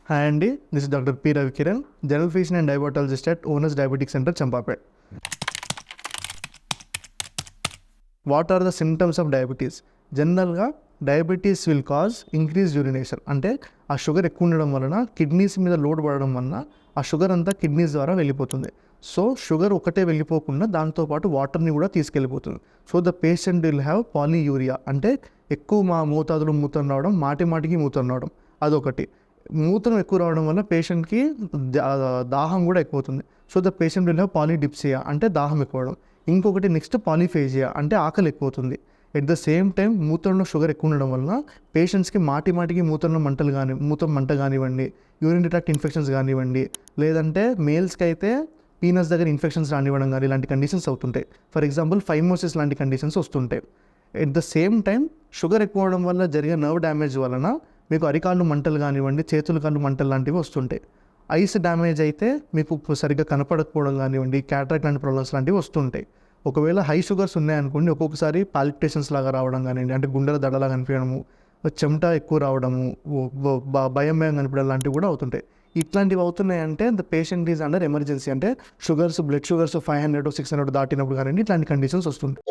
Hi అండి, this is doctor P Ravikiran, general physician and diabetologist at Owners diabetic centre Champapet. What are the symptoms of diabetes? జనరల్గా diabetes will cause increase urination, అంటే ఆ sugar ఎక్కువ ఉండడం వలన kidneys మీద load పడడం వలన ఆ షుగర్ అంతా కిడ్నీస్ ద్వారా వెళ్ళిపోతుంది. సో షుగర్ ఒకటే వెళ్ళిపోకుండా దాంతోపాటు వాటర్ని కూడా తీసుకెళ్ళిపోతుంది. So the patient will have polyuria, అంటే ఎక్కువ మోతాదులో మూత్రం రావడం, మాటికి మూత్రం రావడం, అదొకటి. మూత్రం ఎక్కువ రావడం వల్ల పేషెంట్కి దాహం కూడా ఎక్కువ అవుతుంది. So the patient will have polydipsia, అంటే దాహం ఎక్కువ అవడం. ఇంకొకటి నెక్స్ట్ పాలీఫేజియా, అంటే ఆకలి ఎక్కువ అవుతుంది. ఎట్ ద సేమ్ టైం మూత్రంలో షుగర్ ఎక్కువ ఉండడం వల్ల పేషెంట్స్కి మాటికి మూత్రం మంట కానివ్వండి, యూరిన్ ట్రాక్ట్ ఇన్ఫెక్షన్స్ కానివ్వండి, లేదంటే మేల్స్కి అయితే పీనస్ దగ్గర ఇన్ఫెక్షన్స్ రానివ్వడం కానీ ఇలాంటి కండిషన్స్ అవుతుంటాయి. ఫర్ ఎగ్జాంపుల్ ఫైమోసిస్ లాంటి కండిషన్స్ వస్తుంటాయి. At the same time sugar ఎక్కువ అవడం వల్ల జరిగే నర్వ్ డ్యామేజ్ వలన మీకు అరికాళ్ళు మంటలు కానివ్వండి, చేతుల కాళ్ళు మంటలు లాంటివి వస్తుంటాయి. ఐస్ డ్యామేజ్ అయితే మీకు సరిగ్గా కనపడకపోవడం కానివ్వండి, క్యాటరాక్ట్ లాంటి ప్రాబ్లమ్స్ లాంటివి వస్తుంటాయి. ఒకవేళ హై షుగర్స్ ఉన్నాయనుకోండి, ఒక్కొక్కసారి పాల్పిటేషన్స్ లాగా రావడం కానివ్వండి, అంటే గుండెల దడలా కనిపించడము, చెమట ఎక్కువ రావడము, భయం కనిపించడం లాంటివి కూడా అవుతుంటాయి. ఇట్లాంటివి అవుతున్నాయంటే the patient is under emergency, అంటే బ్లడ్ షుగర్స్ 500 600 దాటినప్పుడు కానివ్వండి, ఇట్లాంటి కండిషన్స్ వస్తుంటాయి.